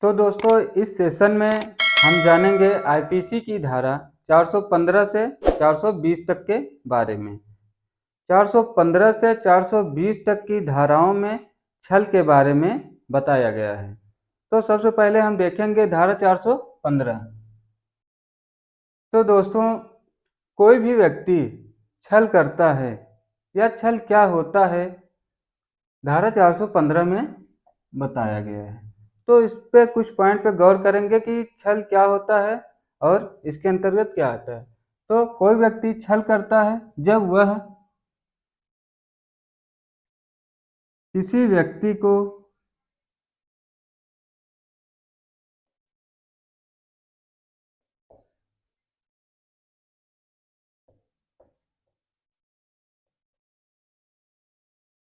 तो दोस्तों इस सेशन में हम जानेंगे आईपीसी की धारा 415 से 420 तक के बारे में। 415 से 420 तक की धाराओं में छल के बारे में बताया गया है। तो सबसे पहले हम देखेंगे धारा 415। तो दोस्तों कोई भी व्यक्ति छल करता है या छल क्या होता है धारा 415 में बताया गया है। तो इस पे कुछ पॉइंट पे गौर करेंगे कि छल क्या होता है और इसके अंतर्गत क्या आता है। तो कोई व्यक्ति छल करता है जब वह किसी व्यक्ति को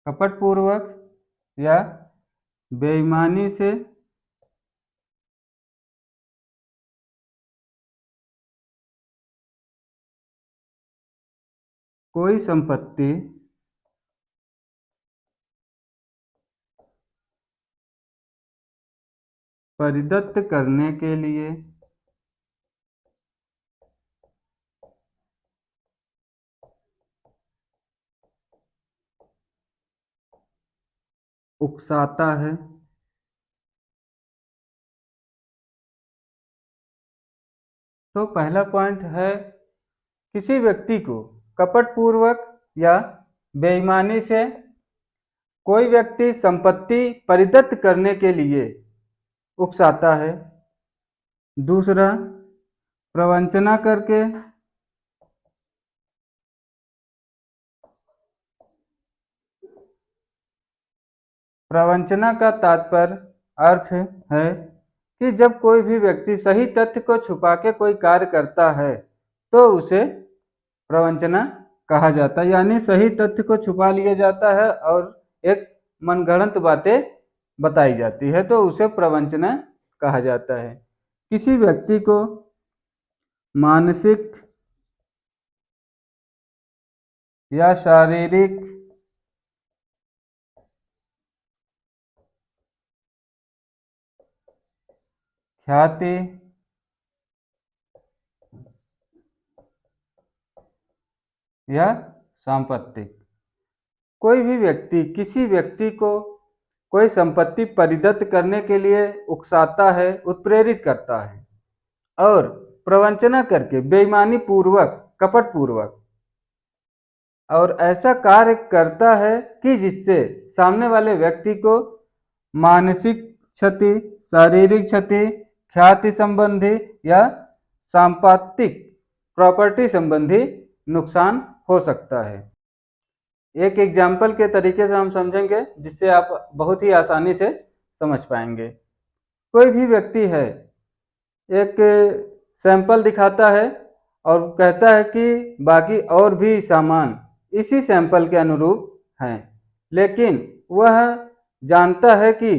कपटपूर्वक या बेईमानी से कोई संपत्ति परिदत्त करने के लिए उकसाता है। तो पहला पॉइंट है किसी व्यक्ति को कपटपूर्वक या बेईमानी से कोई व्यक्ति संपत्ति परिदत्त करने के लिए उकसाता है। दूसरा, प्रवंचना करके प्रवंचना का तात्पर्य अर्थ है कि जब कोई भी व्यक्ति सही तथ्य को छुपा के कोई कार्य करता है तो उसे प्रवंचना कहा जाता है, यानी सही तथ्य को छुपा लिया जाता है और एक मनगढ़ंत बातें बताई जाती है तो उसे प्रवंचना कहा जाता है। किसी व्यक्ति को मानसिक या शारीरिक ख्याति या सांपत्तिक कोई भी व्यक्ति किसी व्यक्ति को कोई संपत्ति परिदत्त करने के लिए उकसाता है, उत्प्रेरित करता है और प्रवंचना करके बेईमानी पूर्वक, कपट पूर्वक और ऐसा कार्य करता है कि जिससे सामने वाले व्यक्ति को मानसिक क्षति, शारीरिक क्षति, ख्याति संबंधी या संपत्तिक प्रॉपर्टी संबंधी नुकसान हो सकता है। एक एग्जाम्पल के तरीके से हम समझेंगे जिससे आप बहुत ही आसानी से समझ पाएंगे। कोई भी व्यक्ति है, एक सैंपल दिखाता है और कहता है कि बाकी और भी सामान इसी सैंपल के अनुरूप हैं, लेकिन वह जानता है कि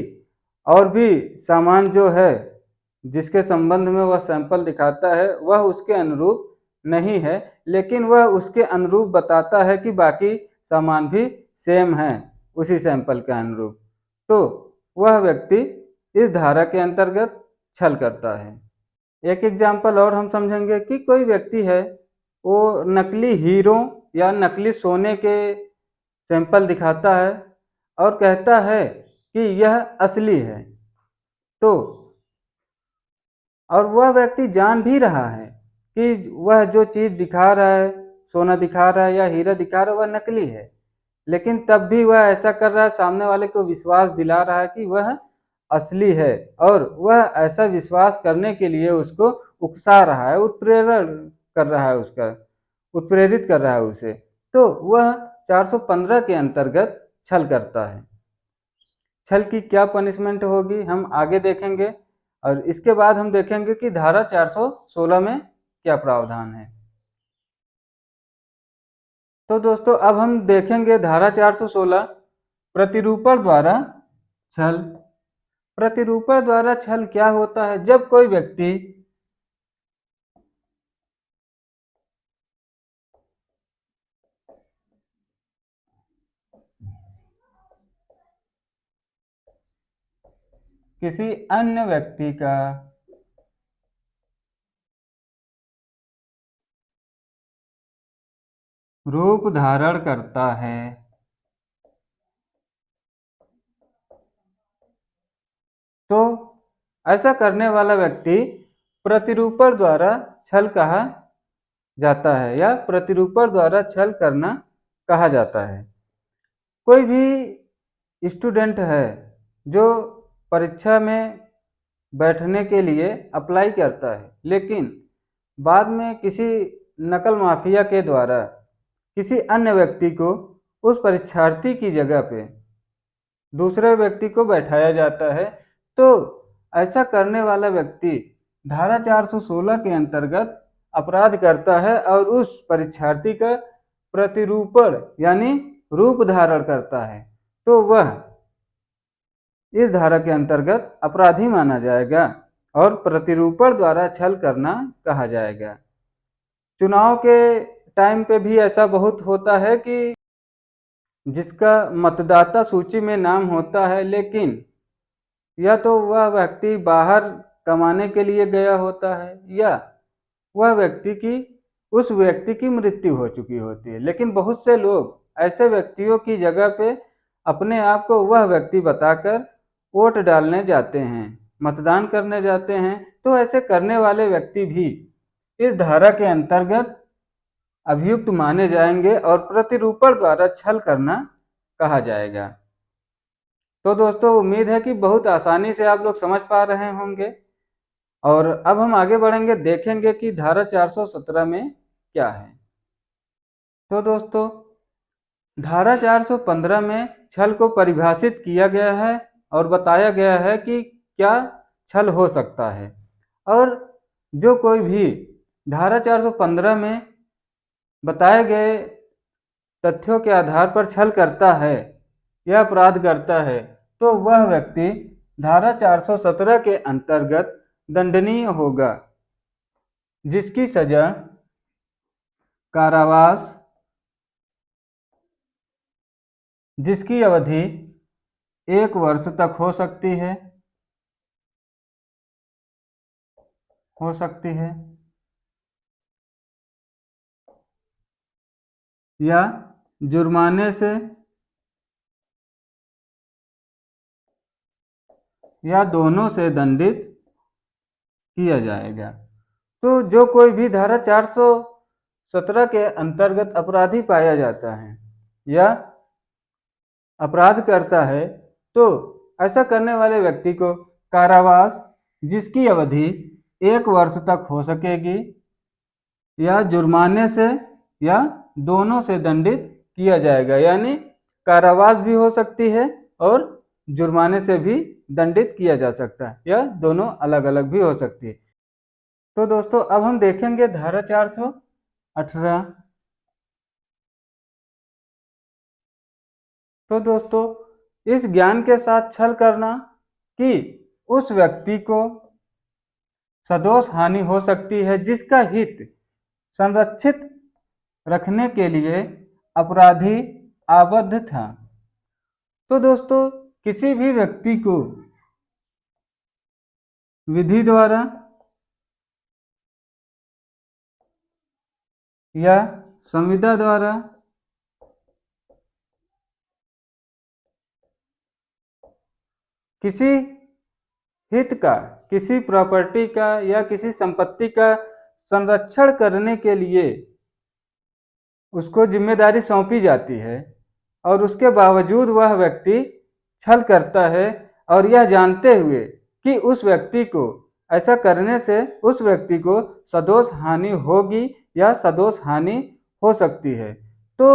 और भी सामान जो है जिसके संबंध में वह सैंपल दिखाता है वह उसके अनुरूप नहीं है, लेकिन वह उसके अनुरूप बताता है कि बाकी सामान भी सेम है उसी सैंपल के अनुरूप। तो वह व्यक्ति इस धारा के अंतर्गत छल करता है। एक एग्जाम्पल और हम समझेंगे कि कोई व्यक्ति है, वो नकली हीरो या नकली सोने के सैंपल दिखाता है और कहता है कि यह असली है। तो और वह व्यक्ति जान भी रहा है कि वह जो चीज दिखा रहा है, सोना दिखा रहा है या हीरा दिखा रहा है, वह नकली है, लेकिन तब भी वह ऐसा कर रहा है, सामने वाले को विश्वास दिला रहा है कि वह असली है और वह ऐसा विश्वास करने के लिए उसको उकसा रहा है, उत्प्रेरण कर रहा है, उसका उत्प्रेरित कर रहा है उसे। तो वह 415 के अंतर्गत छल करता है। छल की क्या पनिशमेंट होगी हम आगे देखेंगे और इसके बाद हम देखेंगे कि धारा 416 में क्या प्रावधान है। तो दोस्तों अब हम देखेंगे धारा 416 प्रतिरूपण द्वारा छल। प्रतिरूपण द्वारा छल क्या होता है? जब कोई व्यक्ति किसी अन्य व्यक्ति का रूप धारण करता है, तो ऐसा करने वाला व्यक्ति प्रतिरूपण द्वारा छल कहा जाता है या प्रतिरूपण द्वारा छल करना कहा जाता है। कोई भी स्टूडेंट है जो परीक्षा में बैठने के लिए अप्लाई करता है, लेकिन बाद में किसी नकल माफिया के द्वारा किसी अन्य व्यक्ति को उस परीक्षार्थी की जगह पे दूसरे व्यक्ति को बैठाया जाता है, तो ऐसा करने वाला व्यक्ति धारा 416 के अंतर्गत अपराध करता है और उस परीक्षार्थी का प्रतिरूपण यानी रूप धारण करता है, तो वह इस धारा के अंतर्गत अपराधी माना जाएगा और प्रतिरूपण द्वारा छल करना कहा जाएगा। चुनाव के टाइम पे भी ऐसा बहुत होता है कि जिसका मतदाता सूची में नाम होता है, लेकिन या तो वह व्यक्ति बाहर कमाने के लिए गया होता है या वह उस व्यक्ति की मृत्यु हो चुकी होती है, लेकिन बहुत से लोग ऐसे व्यक्तियों की जगह पे अपने आप को वह व्यक्ति बताकर वोट डालने जाते हैं, मतदान करने जाते हैं। तो ऐसे करने वाले व्यक्ति भी इस धारा के अंतर्गत अभियुक्त माने जाएंगे और प्रतिरूपण द्वारा छल करना कहा जाएगा। तो दोस्तों, उम्मीद है कि बहुत आसानी से आप लोग समझ पा रहे होंगे और अब हम आगे बढ़ेंगे, देखेंगे कि धारा 417 में क्या है। तो दोस्तों, धारा 415 में छल को परिभाषित किया गया है और बताया गया है कि क्या छल हो सकता है, और जो कोई भी धारा 415 में बताए गए तथ्यों के आधार पर छल करता है या अपराध करता है, तो वह व्यक्ति धारा 417 के अंतर्गत दंडनीय होगा, जिसकी सजा कारावास, जिसकी अवधि 1 वर्ष तक हो सकती है या जुर्माने से या दोनों से दंडित किया जाएगा। तो जो कोई भी धारा 417 के अंतर्गत अपराधी पाया जाता है या अपराध करता है, तो ऐसा करने वाले व्यक्ति को कारावास, जिसकी अवधि 1 वर्ष तक हो सकेगी, या जुर्माने से या दोनों से दंडित किया जाएगा। यानी कारावास भी हो सकती है और जुर्माने से भी दंडित किया जा सकता है, या दोनों अलग अलग भी हो सकती है। तो दोस्तों, अब हम देखेंगे धारा 418। तो दोस्तों, इस ज्ञान के साथ छल करना कि उस व्यक्ति को सदोष हानि हो सकती है जिसका हित संरक्षित रखने के लिए अपराधी आबद्ध था। तो दोस्तों, किसी भी व्यक्ति को विधि द्वारा या संविदा द्वारा किसी हित का, किसी प्रॉपर्टी का या किसी संपत्ति का संरक्षण करने के लिए उसको जिम्मेदारी सौंपी जाती है, और उसके बावजूद वह व्यक्ति छल करता है, और यह जानते हुए कि उस व्यक्ति को ऐसा करने से उस व्यक्ति को सदोष हानि होगी या सदोष हानि हो सकती है। तो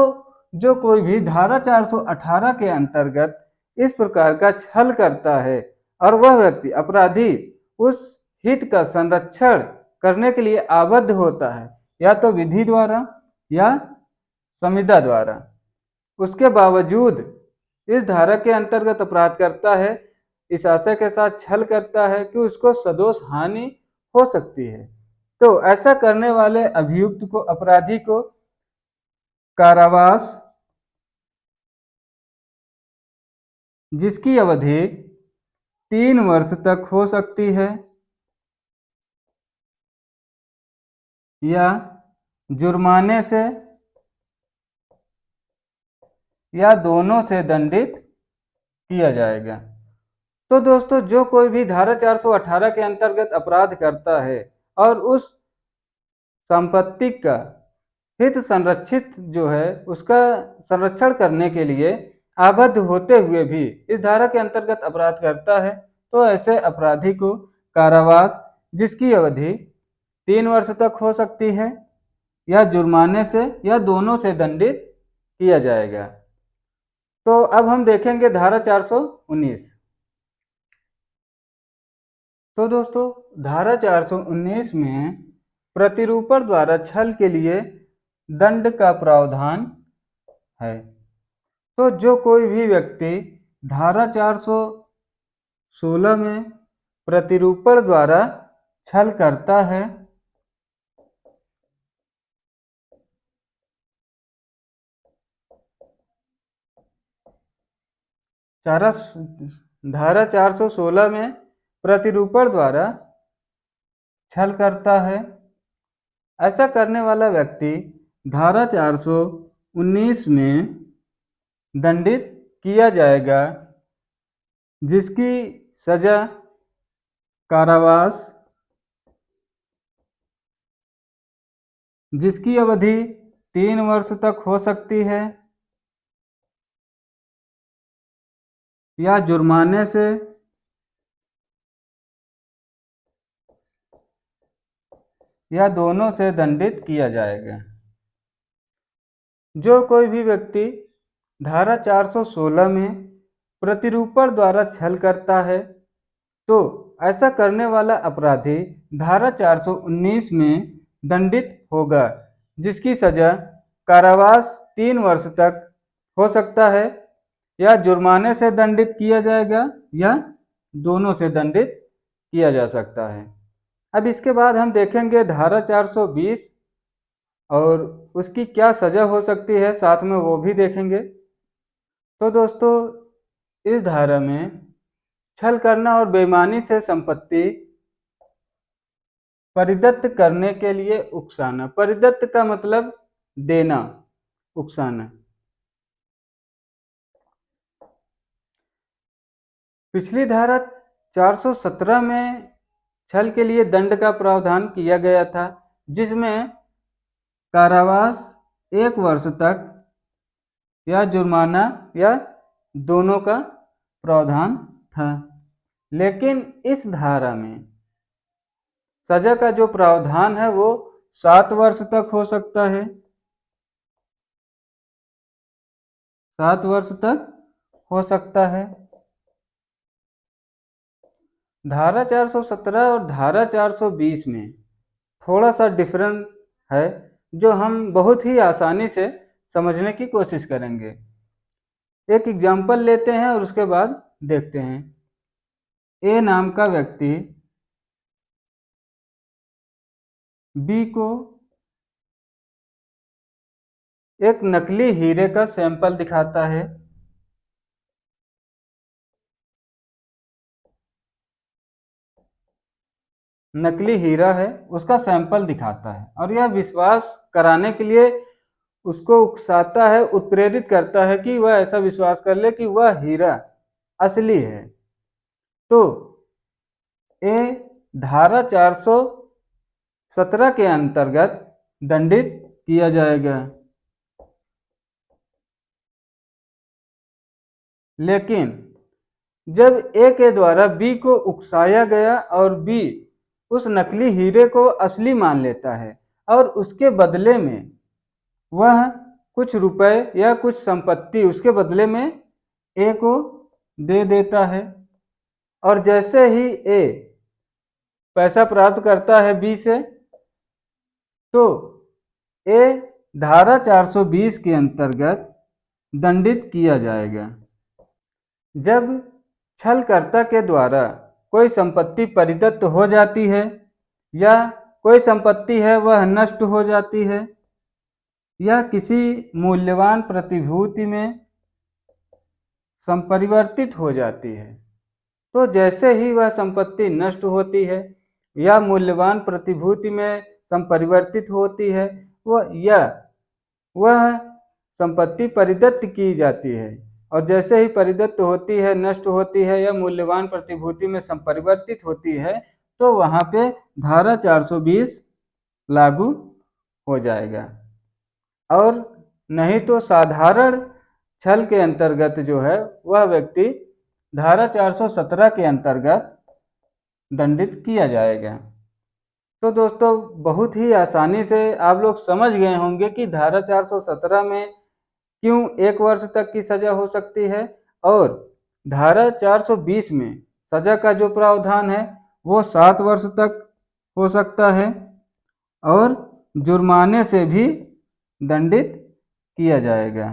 जो कोई भी धारा 418 के अंतर्गत इस प्रकार का छल करता है और वह व्यक्ति अपराधी उस हित का संरक्षण करने के लिए आबद्ध होता है, या तो विधि द्वारा या संविदा द्वारा, उसके बावजूद इस धारा के अंतर्गत अपराध करता है, इस आशय के साथ छल करता है कि उसको सदोष हानि हो सकती है, तो ऐसा करने वाले अभियुक्त को, अपराधी को कारावास, जिसकी अवधि 3 वर्ष तक हो सकती है या जुर्माने से या दोनों से दंडित किया जाएगा। तो दोस्तों, जो कोई भी धारा 418 के अंतर्गत अपराध करता है और उस संपत्ति का हित संरक्षित जो है उसका संरक्षण करने के लिए आबद्ध होते हुए भी इस धारा के अंतर्गत अपराध करता है, तो ऐसे अपराधी को कारावास, जिसकी अवधि 3 वर्ष तक हो सकती है, या जुर्माने से या दोनों से दंडित किया जाएगा। तो अब हम देखेंगे धारा 419। तो दोस्तों, धारा 419 में प्रतिरूपण द्वारा छल के लिए दंड का प्रावधान है। तो जो कोई भी व्यक्ति धारा 416 में प्रतिरूपण द्वारा छल करता है, धारा 416 में प्रतिरूपण द्वारा छल करता है, ऐसा करने वाला व्यक्ति धारा 419 में दंडित किया जाएगा, जिसकी सजा कारावास, जिसकी अवधि 3 वर्ष तक हो सकती है, या जुर्माने से या दोनों से दंडित किया जाएगा। जो कोई भी व्यक्ति धारा 416 में प्रतिरूपण द्वारा छल करता है, तो ऐसा करने वाला अपराधी धारा 419 में दंडित होगा, जिसकी सजा कारावास 3 वर्ष तक हो सकता है, या जुर्माने से दंडित किया जाएगा, या दोनों से दंडित किया जा सकता है। अब इसके बाद हम देखेंगे धारा 420 और उसकी क्या सजा हो सकती है, साथ में वो भी देखेंगे। तो दोस्तों, इस धारा में छल करना और बेईमानी से संपत्ति परिदत्त करने के लिए उकसाना। परिदत्त का मतलब देना, उकसाना। पिछली धारा 417 में छल के लिए दंड का प्रावधान किया गया था, जिसमें कारावास 1 वर्ष तक या जुर्माना या दोनों का प्रावधान था। लेकिन इस धारा में सजा का जो प्रावधान है वो 7 वर्ष तक हो सकता है। 7 वर्ष तक हो सकता है। धारा 417 और धारा 420 में थोड़ा सा डिफरेंस है, जो हम बहुत ही आसानी से समझने की कोशिश करेंगे। एक एग्जाम्पल लेते हैं और उसके बाद देखते हैं। ए नाम का व्यक्ति बी को एक नकली हीरे का सैंपल दिखाता है। नकली हीरा है, उसका सैंपल दिखाता है, और यह विश्वास कराने के लिए उसको उकसाता है, उत्प्रेरित करता है कि वह ऐसा विश्वास कर ले कि वह हीरा असली है। तो ए धारा 417 के अंतर्गत दंडित किया जाएगा। लेकिन जब ए के द्वारा बी को उकसाया गया और बी उस नकली हीरे को असली मान लेता है और उसके बदले में वह कुछ रुपए या कुछ संपत्ति उसके बदले में ए को दे देता है, और जैसे ही ए पैसा प्राप्त करता है बी से, तो ए धारा 420 के अंतर्गत दंडित किया जाएगा। जब छलकर्ता के द्वारा कोई संपत्ति परिदत्त हो जाती है या कोई संपत्ति है वह नष्ट हो जाती है या किसी मूल्यवान प्रतिभूति में संपरिवर्तित हो जाती है, तो जैसे ही वह संपत्ति नष्ट होती है या मूल्यवान प्रतिभूति में संपरिवर्तित होती है, वह संपत्ति परिदत्त की जाती है, और जैसे ही परिदत्त होती है, नष्ट होती है या मूल्यवान प्रतिभूति में संपरिवर्तित होती है, तो वहां पे धारा 420 लागू हो जाएगा। और नहीं तो साधारण छल के अंतर्गत जो है वह व्यक्ति धारा 417 के अंतर्गत दंडित किया जाएगा। तो दोस्तों, बहुत ही आसानी से आप लोग समझ गए होंगे कि धारा 417 में क्यों 1 वर्ष तक की सजा हो सकती है, और धारा 420 में सजा का जो प्रावधान है वो 7 वर्ष तक हो सकता है, और जुर्माने से भी दंडित किया जाएगा।